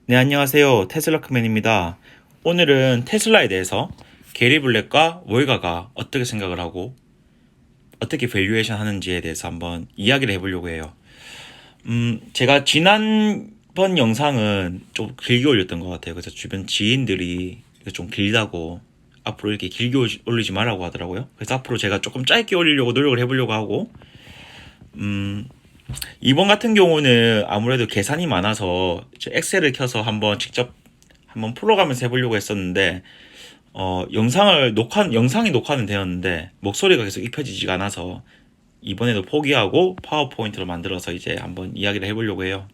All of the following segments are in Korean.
네, 안녕하세요. 테슬라크맨입니다. 오늘은 테슬라에 대해서 게리 블랙과 월가가 어떻게 생각을 하고 어떻게 밸류에이션 하는지에 대해서 한번 이야기를 해보려고 해요. 제가 지난번 영상은 좀 길게 올렸던 것 같아요. 그래서 주변 지인들이 이거 좀 길다고 앞으로 이렇게 길게 올리지 말라고 하더라고요. 그래서 앞으로 제가 조금 짧게 올리려고 노력을 해보려고 하고, 이번 같은 경우는 아무래도 계산이 많아서 이제 엑셀을 켜서 한번 직접 한번 풀어가면서 해보려고 했었는데, 영상이 녹화는 되었는데 목소리가 계속 입혀지지가 않아서 이번에도 포기하고 파워포인트로 만들어서 이제 한번 이야기를 해보려고 해요.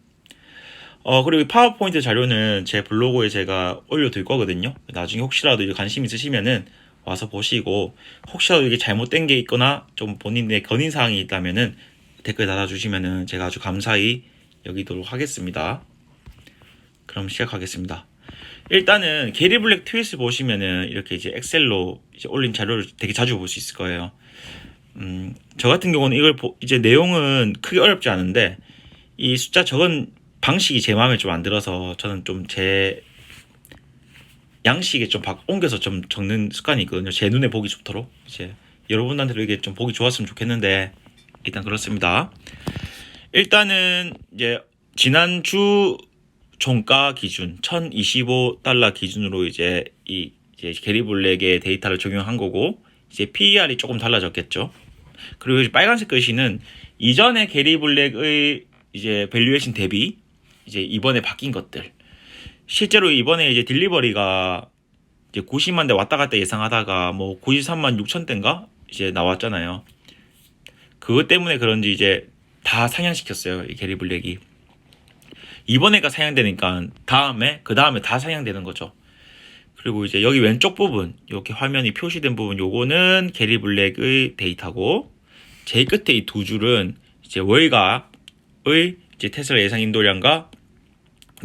그리고 이 파워포인트 자료는 제 블로그에 제가 올려둘 거거든요. 나중에 혹시라도 이제 관심 있으시면은 와서 보시고, 혹시라도 이게 잘못된 게 있거나 좀 본인의 건의사항이 있다면은 댓글 달아주시면은 제가 아주 감사히 여기도록 하겠습니다. 그럼 시작하겠습니다. 일단은 게리 블랙 트윗을 보시면은 이렇게 이제 엑셀로 이제 올린 자료를 되게 자주 볼 수 있을 거예요. 저 같은 경우는 이걸 이제 내용은 크게 어렵지 않은데 이 숫자 적은 방식이 제 마음에 좀 안 들어서 저는 좀 제 양식에 좀 옮겨서 좀 적는 습관이 있거든요. 제 눈에 보기 좋도록. 이제 여러분한테도 이게 좀 보기 좋았으면 좋겠는데 일단 그렇습니다. 일단은 이제 지난주 종가 기준 1025달러 기준으로 이제 이제 게리 블랙의 데이터를 적용한 거고, 이제 PER이 조금 달라졌겠죠. 그리고 이제 빨간색 글씨는 이전에 게리 블랙의 이제 밸류에이션 대비 이제 이번에 바뀐 것들. 실제로 이번에 이제 딜리버리가 이제 90만 대 왔다 갔다 예상하다가 뭐 93만 6천 대인가 이제 나왔잖아요. 그것 때문에 그런지 이제 다 상향시켰어요, 이 게리 블랙이. 이번에가 상향되니까 그 다음에 다 상향되는 거죠. 그리고 이제 여기 왼쪽 부분, 이렇게 화면이 표시된 부분, 요거는 게리 블랙의 데이터고, 제일 끝에 이 두 줄은 이제 월가의 이제 테슬라 예상 인도량과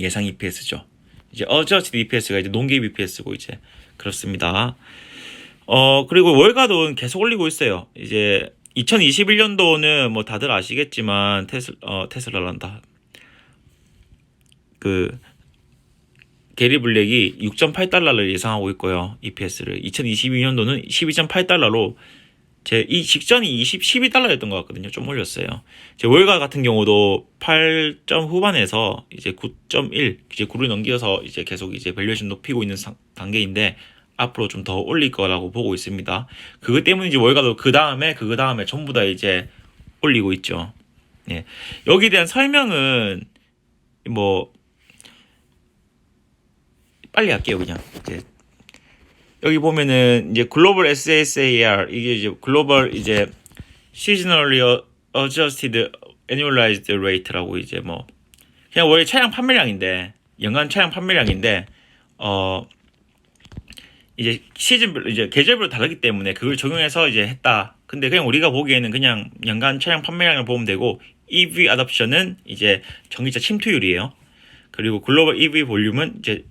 예상 EPS죠. 이제 어저스트 EPS가 이제 논개입 EPS고 이제 그렇습니다. 그리고 월가도 계속 올리고 있어요. 이제 2021년도는 뭐 다들 아시겠지만 테슬라란다. 그 게리 블랙이 6.8달러를 예상하고 있고요. EPS를 2022년도는 12.8달러로 이 직전이 12달러였던 것 같거든요. 좀 올렸어요. 제 월가 같은 경우도 8점 후반에서 이제 9.1, 이제 9를 넘겨서 이제 계속 이제 밸류에이션 높이고 있는 단계인데 앞으로 좀 더 올릴 거라고 보고 있습니다. 그것 때문인지 월가도 그 다음에 전부 다 이제 올리고 있죠. 예. 여기에 대한 설명은 뭐 빨리 할게요, 그냥. 이제 여기 보면은 이제 글로벌 SSAR, 이게 이제 글로벌 이제 seasonally adjusted annualized rate라고, 이제 뭐 그냥 원래 차량 판매량인데, 연간 차량 판매량인데 이제 시즌별로 이제 계절별로 다르기 때문에 그걸 적용해서 이제 했다. 근데 그냥 우리가 보기에는 그냥 연간 차량 판매량을 보면 되고, EV adoption은 이제 전기차 침투율이에요. 그리고 글로벌 EV 볼륨은 이제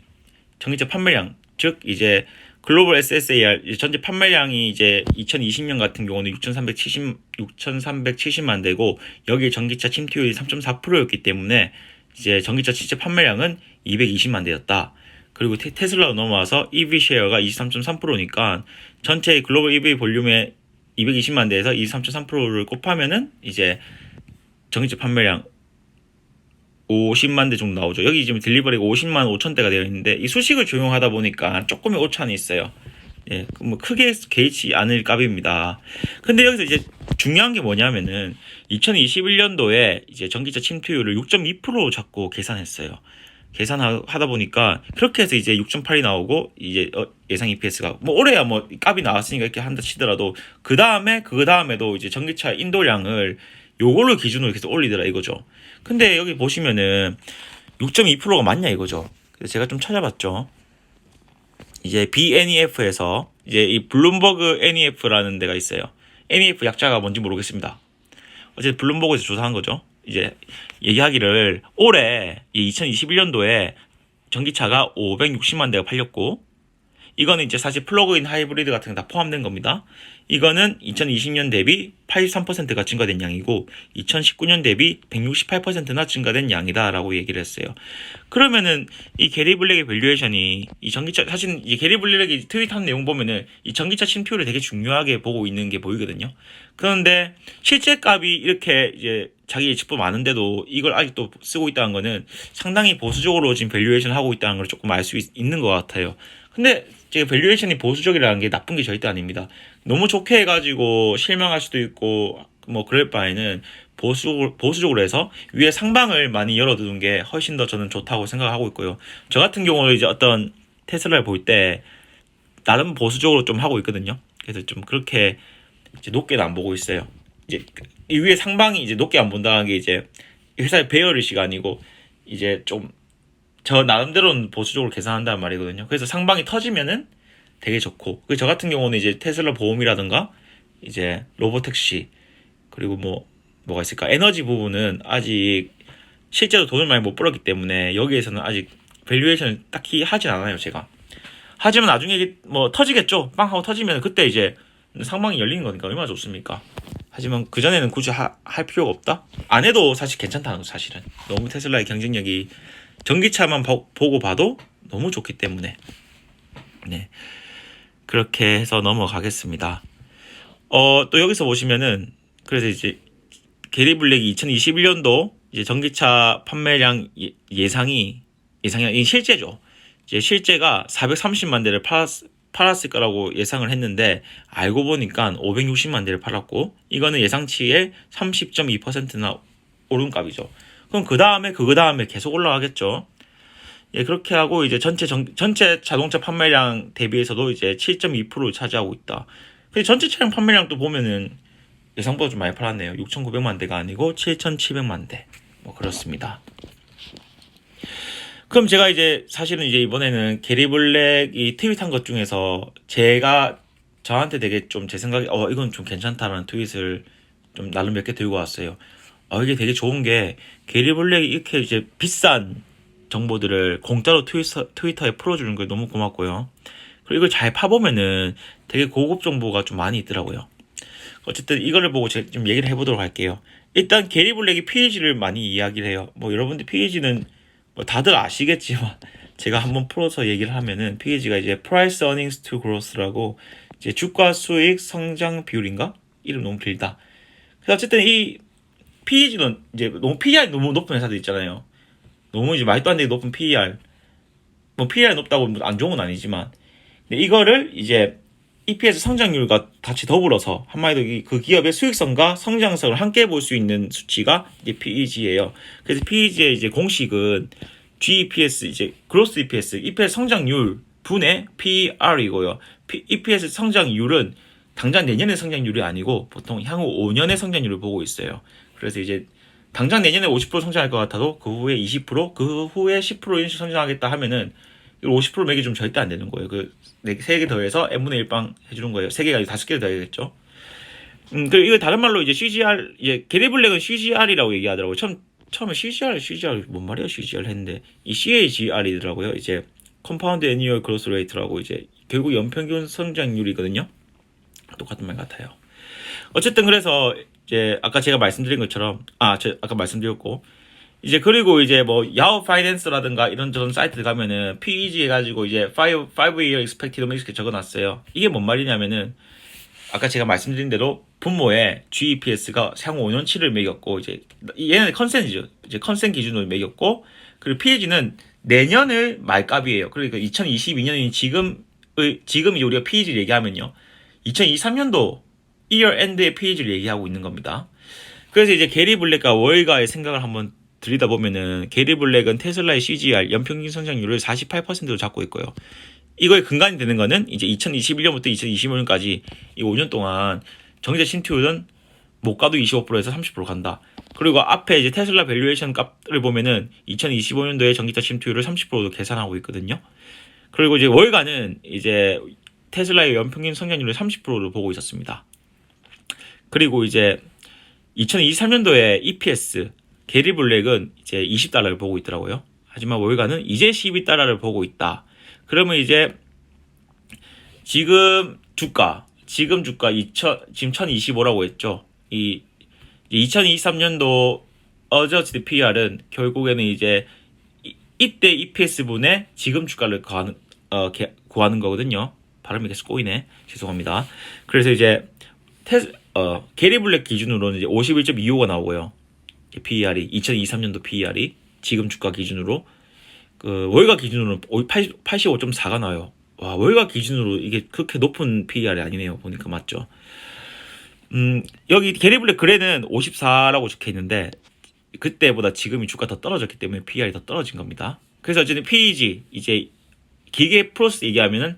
전기차 판매량, 즉 이제 글로벌 SSAR 전체 판매량이 이제 2020년 같은 경우는 6,370만 대고, 여기에 전기차 침투율이 3.4%였기 때문에 이제 전기차 실제 판매량은 220만 대였다. 그리고 테슬라로 넘어와서 EV 쉐어가 23.3%니까 전체 글로벌 EV 볼륨의 220만 대에서 23.3%를 곱하면은 이제 전기차 판매량 50만 대 정도 나오죠. 여기 지금 딜리버리가 50만 5천 대가 되어 있는데 이 수식을 적용하다 보니까 조금의 오차는 있어요. 예, 뭐 크게 개의치 않을 값입니다. 근데 여기서 이제 중요한 게 뭐냐면은 2021년도에 이제 전기차 침투율을 6.2% 잡고 계산했어요. 계산하다 보니까 그렇게 해서 이제 6.8이 나오고, 이제 예상 EPS가 뭐 올해야 뭐 값이 나왔으니까 이렇게 한다 치더라도 그 다음에도 이제 전기차 인도량을 요걸로 기준으로 계속 올리더라 이거죠. 근데 여기 보시면은 6.2%가 맞냐 이거죠. 그래서 제가 좀 찾아봤죠. 이제 BNEF에서 이제 이 블룸버그 NEF라는 데가 있어요. NEF 약자가 뭔지 모르겠습니다. 어쨌든 블룸버그에서 조사한 거죠. 이제 얘기하기를 올해 2021년도에 전기차가 560만 대가 팔렸고, 이거는 이제 사실 플러그인 하이브리드 같은 거 다 포함된 겁니다. 이거는 2020년 대비 83%가 증가된 양이고 2019년 대비 168%나 증가된 양이다라고 얘기를 했어요. 그러면은 이 게리 블랙의 밸류에이션이 이 전기차, 사실 이 게리 블랙이 트윗한 내용 보면은 이 전기차 침투율을 되게 중요하게 보고 있는 게 보이거든요. 그런데 실제 값이 이렇게 이제 자기 집도 많은데도 이걸 아직도 쓰고 있다는 거는 상당히 보수적으로 지금 밸류에이션 하고 있다는 걸 조금 알 수 있는 것 같아요. 근데 제가 밸류에이션이 보수적이라는 게 나쁜 게 절대 아닙니다. 너무 좋게 해가지고 실망할 수도 있고 뭐 그럴 바에는 보수적으로 해서 위에 상방을 많이 열어두는 게 훨씬 더 저는 좋다고 생각하고 있고요. 저 같은 경우는 이제 어떤 테슬라를 볼 때 나름 보수적으로 좀 하고 있거든요. 그래서 좀 그렇게 이제 높게는 안 보고 있어요. 이제 이 위에 상방이 이제 높게 안 본다는 게 이제 회사의 배열의식 아니고 이제 좀 저 나름대로는 보수적으로 계산한다는 말이거든요. 그래서 상방이 터지면은 되게 좋고, 저 같은 경우는 이제 테슬라 보험이라든가 이제 로보택시 그리고 뭐가 있을까, 에너지 부분은 아직 실제로 돈을 많이 못 벌었기 때문에 여기에서는 아직 밸류에이션 딱히 하진 않아요, 제가. 하지만 나중에 뭐 터지겠죠. 빵 하고 터지면 그때 이제 상방이 열리는 거니까 얼마나 좋습니까? 하지만 그전에는 굳이 할 필요가 없다? 안 해도 사실 괜찮다는 거, 사실은. 너무 테슬라의 경쟁력이 전기차만 보고 봐도 너무 좋기 때문에. 네. 그렇게 해서 넘어가겠습니다. 또 여기서 보시면은, 그래서 이제 게리 블랙이 2021년도 이제 전기차 판매량 예상이 실제죠. 이제 실제가 430만 대를 팔았을 거라고 예상을 했는데 알고 보니까 560만 대를 팔았고, 이거는 예상치의 30.2%나 오른 값이죠. 그럼 그 다음에 계속 올라가겠죠. 예, 그렇게 하고 이제 전체 자동차 판매량 대비해서도 이제 7.2%를 차지하고 있다. 근데 전체 차량 판매량도 보면은 예상보다 좀 많이 팔았네요. 6,900만 대가 아니고 7,700만 대. 뭐 그렇습니다. 그럼 제가 이제 사실은 이제 이번에는 게리 블랙이 트윗한 것 중에서 제가 저한테 되게 좀 제 생각에 이건 좀 괜찮다라는 트윗을 좀 나름 몇 개 들고 왔어요. 이게 되게 좋은 게 게리 블랙이 이렇게 이제 비싼 정보들을 공짜로 트위터에 풀어주는 게 너무 고맙고요. 그리고 이걸 잘 파보면은 되게 고급 정보가 좀 많이 있더라고요. 어쨌든 이거를 보고 제가 좀 얘기를 해보도록 할게요. 일단 게리 블랙이 PEG를 많이 이야기를 해요. 뭐 여러분들 PEG는 뭐 다들 아시겠지만 제가 한번 풀어서 얘기를 하면은 PEG가 이제 Price Earnings to Growth라고 이제 주가 수익 성장 비율인가? 이름 너무 길다. 그래서 어쨌든 이 PEG는 이제 너무 PER 너무 높은 회사들 있잖아요. 너무 이제 말도 안 되게 높은 PER. 뭐 PER 높다고 안 좋은 건 아니지만, 근데 이거를 이제 EPS 성장률과 같이 더불어서 한마디로 그 기업의 수익성과 성장성을 함께 볼 수 있는 수치가 이제 PEG예요. 그래서 PEG의 이제 공식은 GEPS 이제 Gross EPS 성장률 분의 PER이고요. EPS 성장률은 당장 내년의 성장률이 아니고 보통 향후 5년의 성장률을 보고 있어요. 그래서 이제 당장 내년에 50% 성장할 것 같아도 그 후에 20%, 그 후에 10% 인식 성장하겠다 하면은 50% 매기 좀 절대 안 되는 거예요. 그 3개 더해서 n분의 1방 해주는 거예요. 3개가 아니고 5개를 더해야겠죠. 그리고 이거 다른 말로 이제 CGR, 이제 게리 블랙은 CGR이라고 얘기하더라고요. 처음에 CGR 뭔 말이야 CGR 했는데 이 CAGR이더라고요. 이제 컴파운드 애니얼 그로스 레이트라고 이제 결국 연평균 성장률이거든요. 똑같은 말 같아요. 어쨌든 그래서 이제 아까 제가 말씀드린 것처럼 아까 말씀드렸고, 이제 그리고 이제 뭐 야후 파이낸스라든가 이런저런 사이트 가면은 PEG 해가지고 이제 5-year expected 이렇게 적어놨어요. 이게 뭔 말이냐면은 아까 제가 말씀드린 대로 분모에 GEPS가 향후 5년치를 매겼고, 이제 얘는 컨센이죠. 이제 컨센 기준으로 매겼고, 그리고 PEG는 내년을 말값이에요. 그러니까 2022년인 지금 이제 우리가 PEG를 얘기하면요, 2023년도 year end의 PEG를 얘기하고 있는 겁니다. 그래서 이제 게리 블랙과 월가의 생각을 한번 들이다 보면은 게리 블랙은 테슬라의 CGR 연평균 성장률을 48%로 잡고 있고요. 이거의 근간이 되는 거는 이제 2021년부터 2025년까지 이 5년 동안 전기차 침투율은 못 가도 25%에서 30% 간다. 그리고 앞에 이제 테슬라 밸류에이션 값을 보면은 2025년도에 전기차 침투율을 30%로 계산하고 있거든요. 그리고 이제 월가는 이제 테슬라의 연평균 성장률을 30%로 보고 있었습니다. 그리고 이제 2023년도에 EPS 게리 블랙은 이제 20달러를 보고 있더라고요. 하지만 월가는 이제 12달러를 보고 있다. 그러면 이제 지금 주가 지금 1025라고 했죠. 2023년도 어저스트 PR은 결국에는 이제 이때 EPS 분의 지금 주가를 구하는 거거든요. 발음이 계속 꼬이네. 죄송합니다. 그래서 이제 게리 블랙 기준으로는 이제 51.25가 나오고요. PER이 2023년도 PER이 지금 주가 기준으로 그 월가 기준으로는 85.4가 나와요. 와, 월가 기준으로 이게 그렇게 높은 PER이 아니네요. 보니까 맞죠? 여기 게리 블랙 글에는 54라고 적혀 있는데 그때보다 지금이 주가 더 떨어졌기 때문에 PER이 더 떨어진 겁니다. 그래서 어쨌든 PEG 이제 기계 플러스 얘기하면은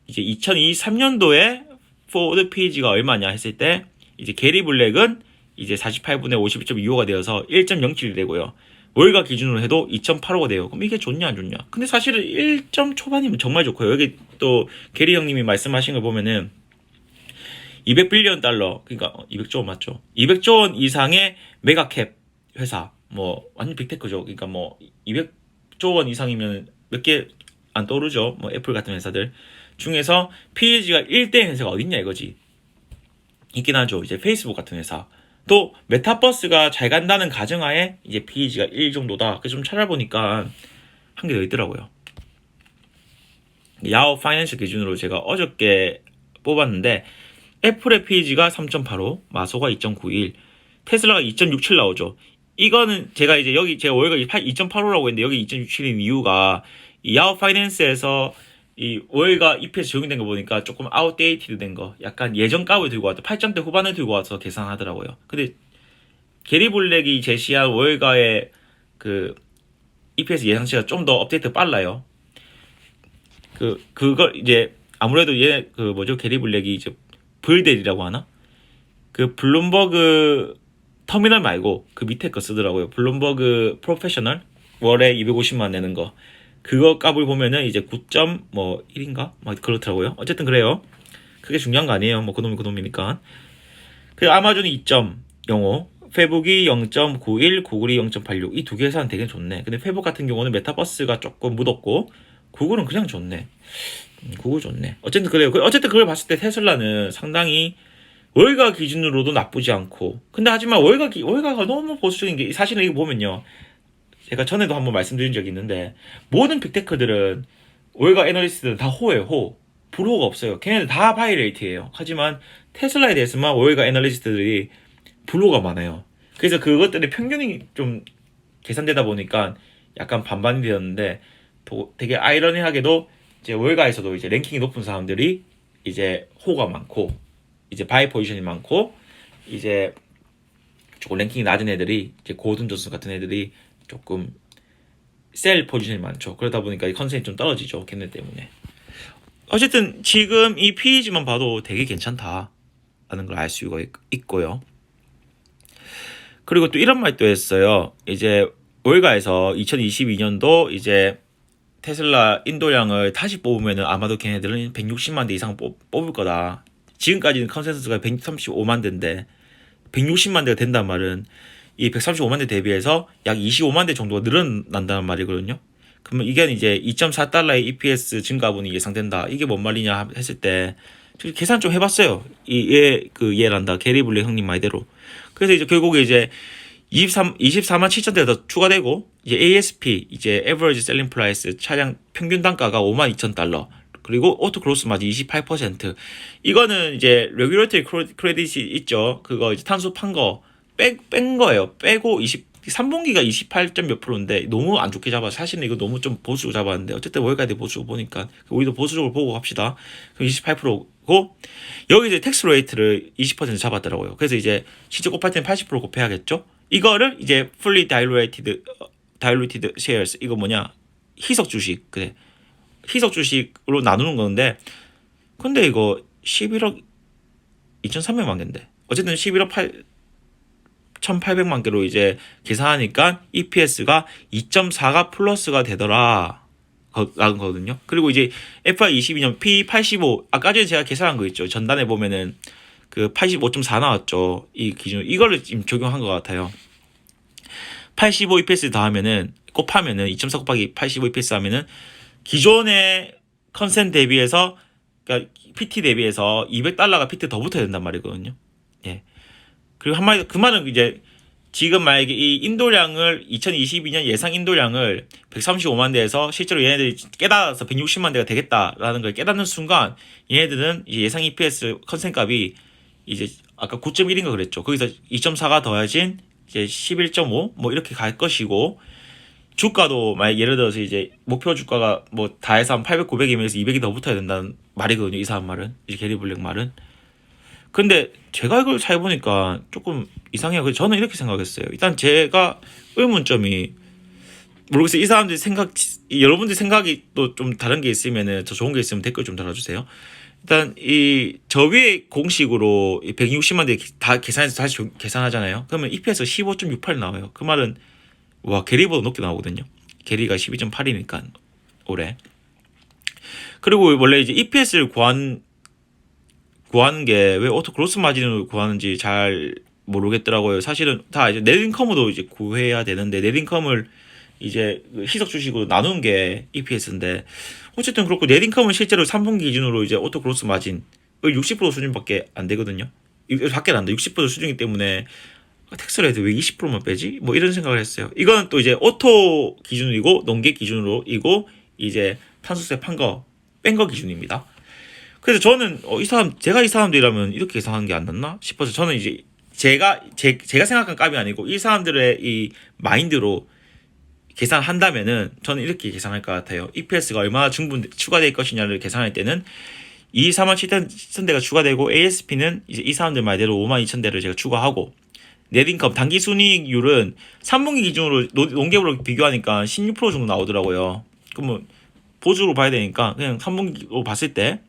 이제 2023년도에 포드 PEG가 얼마냐 했을 때 이제 게리 블랙은 이제 48분의 51.25가 되어서 1.07이 되고요. 월가 기준으로 해도 2.85가 돼요. 그럼 이게 좋냐 안 좋냐? 근데 사실은 1점 초반이면 정말 좋고요. 여기 또 게리 형님이 말씀하신 걸 보면은 200빌리언 달러, 그러니까 200조 원 맞죠? 200조 원 이상의 메가캡 회사, 뭐 완전 빅테크죠. 그러니까 뭐 200조 원 이상이면 몇 개 안 떠오르죠. 뭐 애플 같은 회사들 중에서 PEG가 1대 회사가 어딨냐 이거지. 있긴 하죠. 이제 페이스북 같은 회사. 또 메타버스가 잘 간다는 가정하에 이제 PEG가 1 정도다. 그래서 좀 찾아보니까 한 개 더 있더라고요. 야후 파이낸셜 기준으로 제가 어저께 뽑았는데 애플의 PEG가 3.85, 마소가 2.91, 테슬라가 2.67 나오죠. 이거는 제가 이제 여기 제가 월가 2.85라고 했는데 여기 2.67인 이유가 이 야후 파이낸스에서 이 월가 EPS 적용된 거 보니까 조금 아웃데이티드 된 거, 약간 예전 값을 들고 와서 8점대 후반을 들고 와서 계산하더라고요. 근데 게리 블랙이 제시한 월가의 그 EPS 예상치가 좀 더 업데이트 빨라요. 그걸 이제 아무래도 게리 블랙이 이제 불델이라고 하나? 그 블룸버그 터미널 말고 그 밑에 거 쓰더라고요. 블룸버그 프로페셔널 월에 250만 내는 거. 그거 값을 보면은 이제 9.1인가? 막 그렇더라고요. 어쨌든 그래요. 그게 중요한 거 아니에요. 뭐 그놈이 그놈이니까. 그 아마존이 2.05, 페북이 0.91, 구글이 0.86. 이 두 개 회사는 되게 좋네. 근데 페북 같은 경우는 메타버스가 조금 묻었고 구글은 그냥 좋네. 구글 좋네. 어쨌든 그래요. 어쨌든 그걸 봤을 때 테슬라는 상당히 월가 기준으로도 나쁘지 않고. 근데 하지만 월가가 너무 보수적인 게 사실은 이거 보면요. 제가 전에도 한번 말씀드린 적이 있는데 모든 빅테크들은 월가 애널리스트들은 다 호예요. 호. 불호가 없어요. 걔네들 다 바이레이트예요. 하지만 테슬라에 대해서만 월가 애널리스트들이 불호가 많아요. 그래서 그것들이 평균이 좀 계산되다 보니까 약간 반반이 되었는데 되게 아이러니하게도 이제 월가에서도 이제 랭킹이 높은 사람들이 이제 호가 많고 이제 바이 포지션이 많고 이제 조금 랭킹이 낮은 애들이 이제 고든 존슨 같은 애들이 조금 셀 포지션이 많죠. 그러다 보니까 이 컨센이 좀 떨어지죠. 걔네 때문에. 어쨌든 지금 이 PEG만 봐도 되게 괜찮다라는 걸 알 수가 있고요. 그리고 또 이런 말도 했어요. 이제 월가에서 2022년도 이제 테슬라 인도량을 다시 뽑으면은 아마도 걔네들은 160만 대 이상 뽑을 거다. 지금까지는 컨센서스가 135만 대인데 160만 대가 된다는 말은 이 135만 대 대비해서 약 25만 대 정도가 늘어난다는 말이거든요. 그러면 이게 이제 2.4달러의 EPS 증가분이 예상된다. 이게 뭔 말이냐 했을 때 계산 좀 해봤어요. 얘란다. 게리 블랙 형님 말대로. 그래서 이제 결국에 이제 24만 7천 대가 더 추가되고 이제 ASP 이제 Average Selling Price 차량 평균 단가가 5만 2천 달러. 그리고 오토 그로스 마진 28%. 이거는 이제 레귤레이터리 크레딧이 있죠. 그거 이제 탄소 판 거 뺀 거예요. 빼고 3분기가 28점 몇 %인데 너무 안 좋게 잡아. 사실은 이거 너무 좀 보수적으로 잡았는데 어쨌든 월가에 보수적으로 보니까 우리도 보수적으로 보고 갑시다. 그럼 28%고 여기 이제 텍스 레이트를 20% 잡았더라고요. 그래서 이제 실제 곱할 때는 80% 곱해야겠죠. 이거를 이제 fully diluted shares 이거 뭐냐 희석 주식 그래. 희석 주식으로 나누는 건데 근데 이거 11억 2,300만 개인데 어쨌든 11억 1,800만 개로 이제 계산하니까 EPS가 2.4가 플러스가 되더라 라는 거거든요. 그리고 이제 FY22년 P85 아까 전에 제가 계산한 거 있죠. 전단에 보면은 그 85.4 나왔죠. 이 기준 이거를 지금 적용한 것 같아요. 85 EPS 더하면은 곱하면은 2.4 곱하기 85 EPS 하면은 기존의 컨센 대비해서 그러니까 PT 대비해서 $200가 PT 더 붙어야 된단 말이거든요. 예. 그리고 한마디로 그 말은 이제 지금 만약에 이 인도량을 2022년 예상 인도량을 135만 대에서 실제로 얘네들이 깨달아서 160만 대가 되겠다라는 걸 깨닫는 순간 얘네들은 이제 예상 EPS 컨센값이 이제 아까 9.1인가 그랬죠. 거기서 2.4가 더해진 이제 11.5 뭐 이렇게 갈 것이고 주가도 만약 예를 들어서 이제 목표 주가가 뭐 다 해서 한 800, 900이면서 200이 더 붙어야 된다는 말이거든요. 이 사람 말은 이제 게리 블랙 말은. 근데 제가 이걸 잘 보니까 조금 이상해요. 그래서 저는 이렇게 생각했어요. 일단 제가 의문점이 모르겠어요. 이 사람들이 여러분들 생각이 또 좀 다른 게 있으면은 더 좋은 게 있으면 댓글 좀 달아주세요. 일단 이 저 위에 공식으로 160만 대 다 계산해서 다시 계산하잖아요. 그러면 EPS 15.68 나와요. 그 말은 와 게리보다 높게 나오거든요. 게리가 12.8이니까 올해. 그리고 원래 이제 EPS를 구하는 게 왜 오토 그로스 마진으로 구하는지 잘 모르겠더라고요. 사실은 다 이제 넷인컴으로 이제 구해야 되는데 넷인컴을 이제 희석 주식으로 나눈 게 EPS인데 어쨌든 그렇고 넷인컴은 실제로 3분기 기준으로 이제 오토 그로스 마진을 60% 수준밖에 안 되거든요. 밖에 안 돼. 60% 수준이기 때문에 텍스를 해도 왜 20%만 빼지? 뭐 이런 생각을 했어요. 이건 또 이제 오토 기준이고 농계 기준으로이고 이제 탄소세 뺀 거 기준입니다. 그래서 저는 제가 이 사람들이라면 이렇게 계산하는 게 안 낫나 싶어서 저는 이제 제가 생각한 값이 아니고 이 사람들의 이 마인드로 계산한다면은 저는 이렇게 계산할 것 같아요. EPS가 얼마나 추가될 것이냐를 계산할 때는 247,000대가 추가되고 ASP는 이제 이 사람들 말대로 52,000대를 제가 추가하고 넷인컴 단기 순이익률은 3분기 기준으로 농계로 비교하니까 16% 정도 나오더라고요. 그러면 보수로 봐야 되니까 그냥 3분기로 봤을 때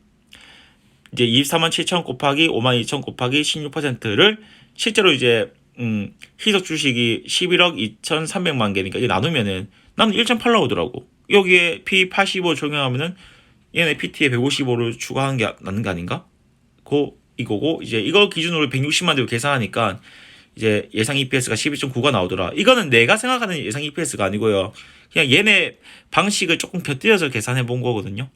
이제 247,000 곱하기 52,000 곱하기 16%를 실제로 이제 희석 주식이 11억 2,300만 개니까 이게 나누면은 나는 1.8 나오더라고. 여기에 P85 적용하면은 얘네 PT에 155를 추가하는 게 낫는 거 아닌가? 이거고 이제 이거 기준으로 160만 대로 계산하니까 이제 예상 EPS가 12.9가 나오더라. 이거는 내가 생각하는 예상 EPS가 아니고요. 그냥 얘네 방식을 조금 곁들여서 계산해 본 거거든요.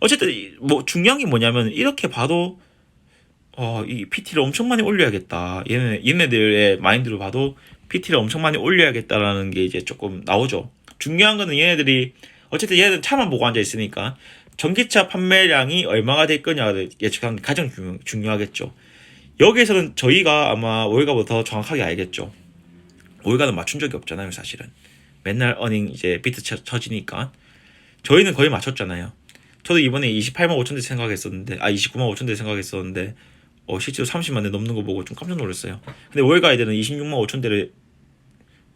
어쨌든 뭐 중요한 게 뭐냐면 이렇게 봐도 이 PT를 엄청 많이 올려야겠다. 얘네들의 마인드로 봐도 PT를 엄청 많이 올려야겠다라는 게 이제 조금 나오죠. 중요한 거는 얘네들이 어쨌든 얘네들은 차만 보고 앉아 있으니까 전기차 판매량이 얼마가 될 거냐를 예측하는 게 가장 중요하겠죠. 여기에서는 저희가 아마 월가보다 더 정확하게 알겠죠. 월가는 맞춘 적이 없잖아요, 사실은. 맨날 어닝 이제 비트 쳐지니까. 저희는 거의 맞췄잖아요. 저도 이번에 28만 5천 대 생각했었는데, 29만 5천 대 생각했었는데, 실제로 30만 대 넘는 거 보고 좀 깜짝 놀랐어요. 근데 월가 애들은 26만 5천 대를,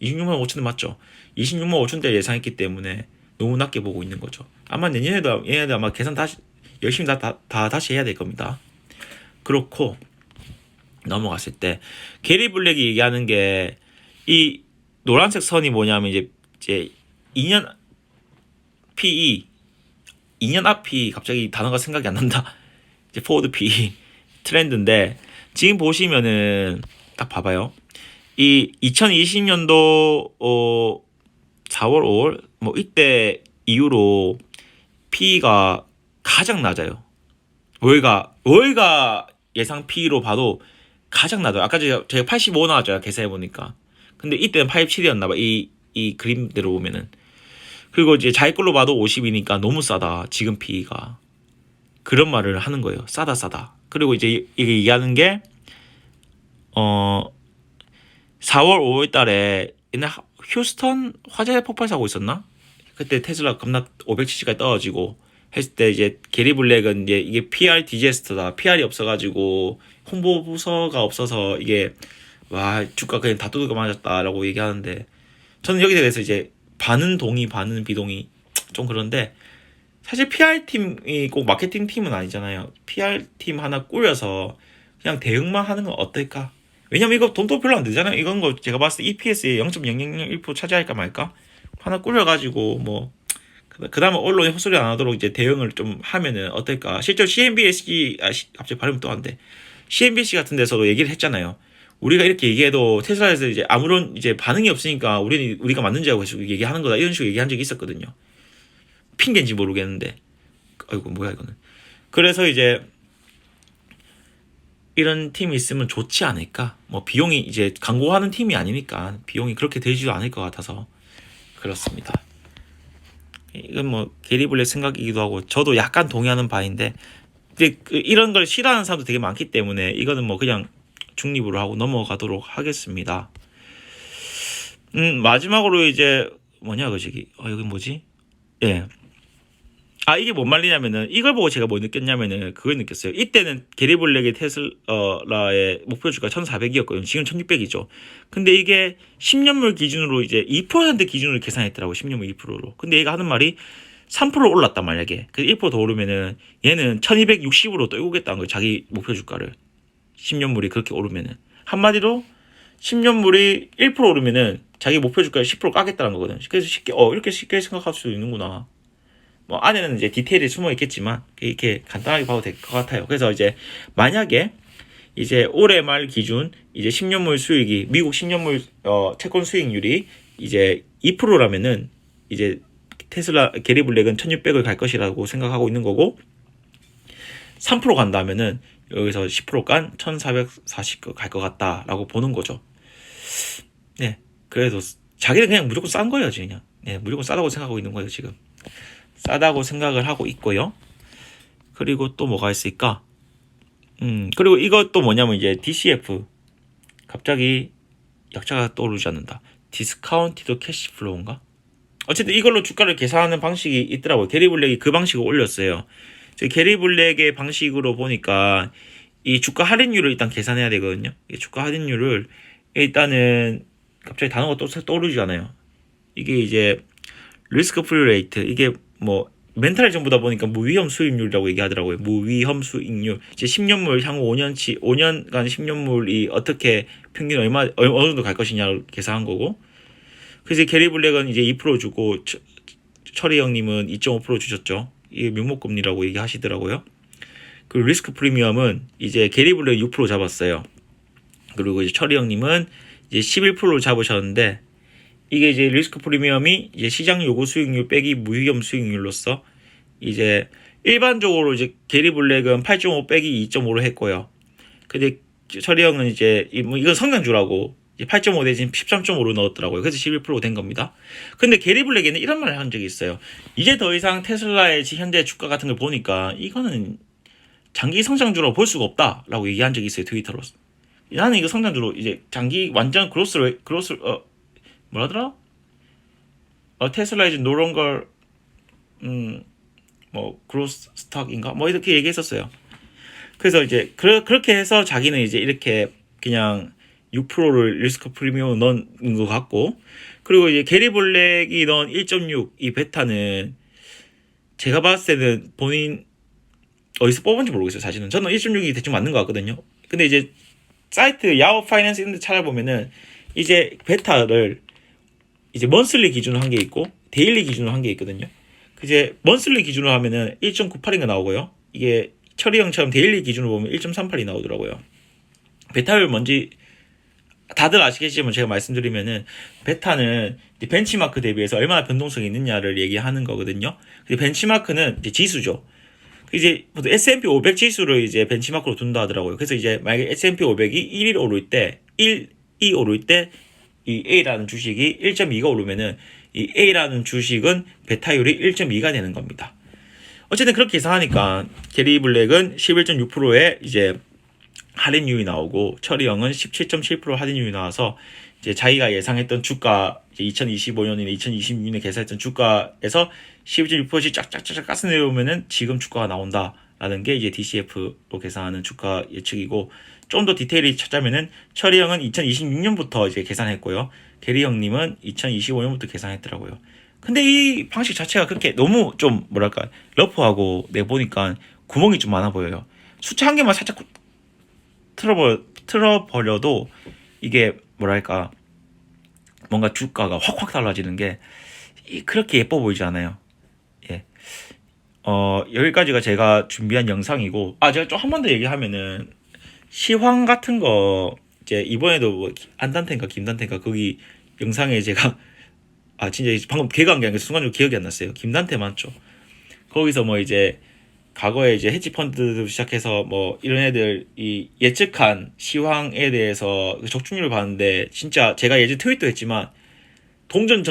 26만 5천 대 맞죠? 26만 5천 대 예상했기 때문에 너무 낮게 보고 있는 거죠. 아마 얘네들 아마 계산 열심히 다시 해야 될 겁니다. 그렇고, 넘어갔을 때 게리 블랙이 얘기하는 게 이 노란색 선이 뭐냐면 이제 2년 PE 2년 앞 PE 갑자기 단어가 생각이 안 난다. 이제 포워드 PE 트렌드인데 지금 보시면은 딱 봐봐요. 이 2020년도 4월 5월 뭐 이때 이후로 PE가 가장 낮아요. 월가 예상 PE로 봐도 가장 낮아요. 아까 제가 85 나왔죠. 계산해보니까. 근데 이때는 87이었나 봐. 이 그림대로 보면은. 그리고 이제 자기 걸로 봐도 50이니까 너무 싸다. 지금 PE가. 그런 말을 하는 거예요. 싸다. 그리고 이제 이게 얘기하는 게 4월 5월 달에 옛날 휴스턴 화재 폭발 사고 있었나? 그때 테슬라 겁나 570까지 떨어지고 했을 때 이제 게리 블랙은 이게 PR 디제스터다. PR이 없어가지고 홍보 부서가 없어서 이게 와 주가 그냥 다 두들겨 맞았다라고 얘기하는데 저는 여기에 대해서 이제 반은 동의 반은 비동의 좀 그런데 사실 PR 팀이 꼭 마케팅 팀은 아니잖아요. PR 팀 하나 꾸려서 그냥 대응만 하는 건 어떨까? 왜냐면 이거 돈도 별로 안 들잖아요. 이건 거 제가 봤을 때 EPS의 0.0001% 차지할까 말까? 하나 꾸려가지고 뭐 그 다음에 언론이 헛소리 안 하도록 이제 대응을 좀 하면은 어떨까? 실제로 CNBC 갑자기 발음 또 안 돼. CNBC 같은 데서도 얘기를 했잖아요. 우리가 이렇게 얘기해도 테슬라에서 이제 아무런 이제 반응이 없으니까 우리가 맞는지 알고 계속 얘기하는 거다 이런 식으로 얘기한 적이 있었거든요. 핑계인지 모르겠는데, 아이고 뭐야 이거는. 그래서 이제 이런 팀이 있으면 좋지 않을까. 뭐 비용이 이제 광고하는 팀이 아니니까 비용이 그렇게 되지도 않을 것 같아서 그렇습니다. 이건 뭐 게리 블랙 생각이기도 하고 저도 약간 동의하는 바인데 이제 이런 걸 싫어하는 사람도 되게 많기 때문에 이거는 뭐 그냥 중립으로 하고 넘어가도록 하겠습니다. 마지막으로 이제 뭐냐 그 저기 여기 뭐지? 예. 이게 뭔 말이냐면은 이걸 보고 제가 뭐 느꼈냐면은 그걸 느꼈어요. 이때는 게리 블랙의 테슬라의 목표 주가 1,400이었거든요. 지금 1,600이죠. 근데 이게 10년물 기준으로 이제 2% 기준으로 계산했더라고요. 10년물 2%로. 근데 얘가 하는 말이 3% 올랐단 말이야. 그래서 1%더 오르면은 얘는 1,260으로 떨구겠다는 거예요. 자기 목표 주가를. 10년물이 그렇게 오르면은. 한마디로 10년물이 1% 오르면은 자기 목표 주가를 10% 까겠다는 거거든. 그래서 쉽게 이렇게 쉽게 생각할 수 있는구나. 뭐 안에는 이제 디테일이 숨어 있겠지만 이렇게 간단하게 봐도 될 것 같아요. 그래서 이제 만약에 이제 올해 말 기준 이제 10년물 수익이 미국 10년물 채권 수익률이 이제 2%라면은 이제 테슬라 게리 블랙은 1,600을 갈 것이라고 생각하고 있는 거고 3% 간다면은 여기서 10%간 1,440 갈 것 같다라고 보는 거죠. 네, 그래도 자기는 그냥 무조건 싼 거예요, 그냥. 네, 무조건 싸다고 생각하고 있는 거예요, 지금. 싸다고 생각을 하고 있고요. 그리고 또 뭐가 있을까? 그리고 이것도 뭐냐면 이제 DCF 갑자기 약자가 떠오르지 않는다. 디스카운티드 캐시플로우인가? 어쨌든 이걸로 주가를 계산하는 방식이 있더라고요. 게리 블랙이 그 방식을 올렸어요. 게리 블랙의 방식으로 보니까 이 주가 할인율을 일단 계산해야 되거든요. 이 주가 할인율을 일단은 갑자기 단어가 또 떠오르지 않아요. 이게 이제 리스크 프리 레이트 이게 뭐 멘탈전부다 보니까 무위험 수익률이라고 얘기하더라고요. 무위험 수익률. 이제 10년물 향후 5년간 10년물이 어떻게 평균 어느 정도 갈 것이냐를 계산한 거고. 그래서 게리 블랙은 이제 2% 주고 철이 형님은 2.5% 주셨죠. 이게 명목금리라고 얘기하시더라고요. 그리고 리스크 프리미엄은 이제 게리 블랙 6% 잡았어요. 그리고 이제 철이 형님은 이제 11%를 잡으셨는데 이게 이제 리스크 프리미엄이 이제 시장 요구 수익률 빼기 무위험 수익률로서 이제 일반적으로 이제 게리 블랙은 8.5 빼기 2.5로 했고요. 근데 철이 형은 이제 이건 성장주라고 8.5 대신 13.5로 넣었더라고요. 그래서 11%된 겁니다. 근데 게리 블랙에는 이런 말을 한 적이 있어요. 이제 더 이상 테슬라의 현재 주가 같은 걸 보니까 이거는 장기 성장주로 볼 수가 없다라고 얘기한 적이 있어요. 트위터로. 나는 이거 성장주로 이제 장기 완전 뭐라더라? 테슬라 이제 no longer 뭐 그로스 스탁인가? 뭐 이렇게 얘기했었어요. 그래서 이제 그렇게 해서 자기는 이제 이렇게 그냥 6%를 리스크 프리미엄 넣은 것 같고 그리고 이제 게리 블랙이 넣은 1.6 이 베타는 제가 봤을 때는 본인 어디서 뽑은지 모르겠어요. 사실은 저는 1.6이 대충 맞는 것 같거든요. 근데 이제 사이트 야후 파이낸스 이런 데 찾아보면은 이제 베타를 이제 먼슬리 기준으로 한 게 있고 데일리 기준으로 한 게 있거든요. 이제 먼슬리 기준으로 하면은 1.98인가 나오고요. 이게 철이 형처럼 데일리 기준으로 보면 1.38이 나오더라고요. 베타를 뭔지 다들 아시겠지만 제가 말씀드리면은 베타는 벤치마크 대비해서 얼마나 변동성이 있느냐를 얘기하는 거거든요. 벤치마크는 이제 지수죠. 이제 S&P 500 지수를 이제 벤치마크로 둔다 하더라고요. 그래서 이제 만약에 S&P 500이 1이 오를 때, 1이 오를 때 이 A라는 주식이 1.2가 오르면은 이 A라는 주식은 베타율이 1.2가 되는 겁니다. 어쨌든 그렇게 계산하니까 게리 블랙은 11.6%의 이제 할인율이 나오고 철이 형은 17.7% 할인율이 나와서 이제 자기가 예상했던 주가 이제 2025년이나 2026년에 계산했던 주가에서 11.6%씩 쫙쫙쫙 가스 내려오면은 지금 주가가 나온다라는 게 이제 DCF로 계산하는 주가 예측이고 좀 더 디테일이 찾자면은 철이 형은 2026년부터 이제 계산했고요. 게리 형님은 2025년부터 계산했더라고요. 근데 이 방식 자체가 그렇게 너무 좀 뭐랄까 러프하고 내보니까 구멍이 좀 많아 보여요. 숫자 한 개만 살짝 틀어버려도 이게 뭐랄까 뭔가 주가가 확확 달라지는 게 그렇게 예뻐 보이지 않아요. 예. 여기까지가 제가 준비한 영상이고 제가 좀 한 번 더 얘기하면은 시황 같은 거 이제 이번에도 뭐 안단테인가 김단테인가 거기 영상에 제가 진짜 방금 기억 안 나는 게 순간적으로 기억이 안 났어요. 김단테 맞죠? 거기서 뭐 이제 과거에 이제 헤지 펀드도 시작해서 뭐 이런 애들 이 예측한 시황에 대해서 적중률을 봤는데 진짜 제가 예전 트윗도 했지만 동전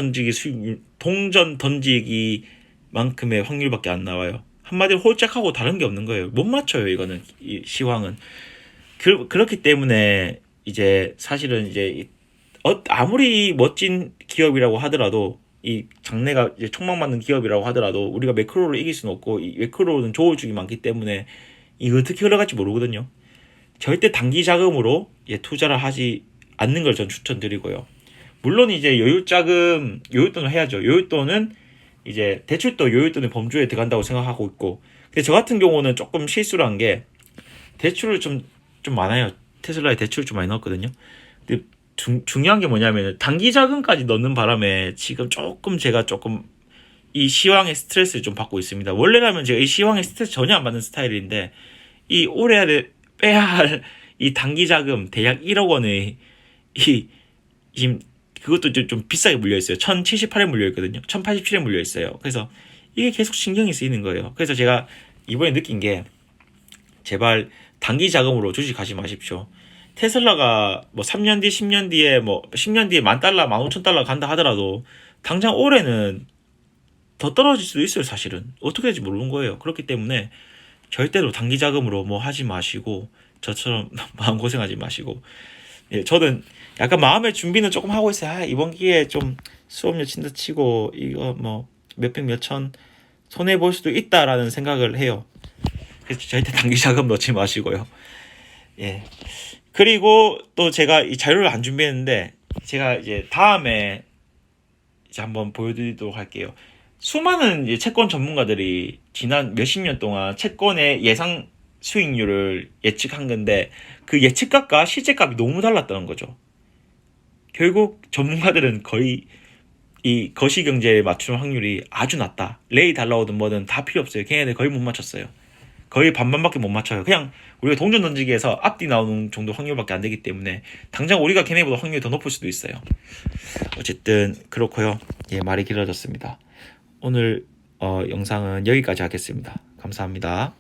던지기만큼의 확률밖에 안 나와요. 한마디로 홀짝하고 다른 게 없는 거예요. 못 맞춰요 이거는 이 시황은. 그렇기 때문에 이제 사실은 이제 아무리 멋진 기업이라고 하더라도 이 장래가 이제 촉망 맞는 기업이라고 하더라도 우리가 매크로를 이길 수는 없고 이 매크로는 조울주기 많기 때문에 이거 어떻게 흘러갈지 모르거든요. 절대 단기 자금으로 투자를 하지 않는 걸 전 추천드리고요. 물론 이제 요율돈을 해야죠. 요율돈은 이제 대출도 요율돈의 범주에 들어간다고 생각하고 있고, 근데 저 같은 경우는 조금 실수를 한 게 대출을 좀 많아요. 테슬라에 대출을 좀 많이 넣었거든요. 근데 중요한 게 뭐냐면 단기 자금까지 넣는 바람에 지금 제가 조금 이 시황의 스트레스를 좀 받고 있습니다. 원래라면 제가 이 시황의 스트레스 전혀 안 받는 스타일인데 이 올해 빼야 할 이 단기 자금 대략 1억 원의 지금 그것도 좀 비싸게 물려 있어요. 1078에 물려 있거든요. 1087에 물려 있어요. 그래서 이게 계속 신경이 쓰이는 거예요. 그래서 제가 이번에 느낀 게 제발 단기 자금으로 주식하지 마십시오. 테슬라가 뭐 3년 뒤, 10년 뒤에 뭐 10년 뒤에 $10,000, $15,000 간다 하더라도 당장 올해는 더 떨어질 수도 있어요. 사실은 어떻게 될지 모르는 거예요. 그렇기 때문에 절대로 단기 자금으로 뭐 하지 마시고 저처럼 마음고생하지 마시고, 예, 저는 약간 마음의 준비는 조금 하고 있어요. 이번 기회에 좀 수업료 친다 치고 이거 뭐 몇백 몇천 손해 볼 수도 있다라는 생각을 해요. 그래서 절대 단기 자금 넣지 마시고요. 예. 그리고 또 제가 이 자료를 안 준비했는데 제가 이제 다음에 이제 한번 보여드리도록 할게요. 수많은 이제 채권 전문가들이 지난 몇십 년 동안 채권의 예상 수익률을 예측한 건데 그 예측값과 실제값이 너무 달랐다는 거죠. 결국 전문가들은 거의 이 거시경제에 맞추는 확률이 아주 낮다. 레이 달라오든 뭐든 다 필요 없어요. 걔네들 거의 못 맞췄어요. 거의 반반밖에 못 맞춰요. 그냥 우리가 동전 던지기에서 앞뒤 나오는 정도 확률밖에 안 되기 때문에 당장 우리가 걔네보다 확률이 더 높을 수도 있어요. 어쨌든 그렇고요. 예, 말이 길어졌습니다. 오늘 영상은 여기까지 하겠습니다. 감사합니다.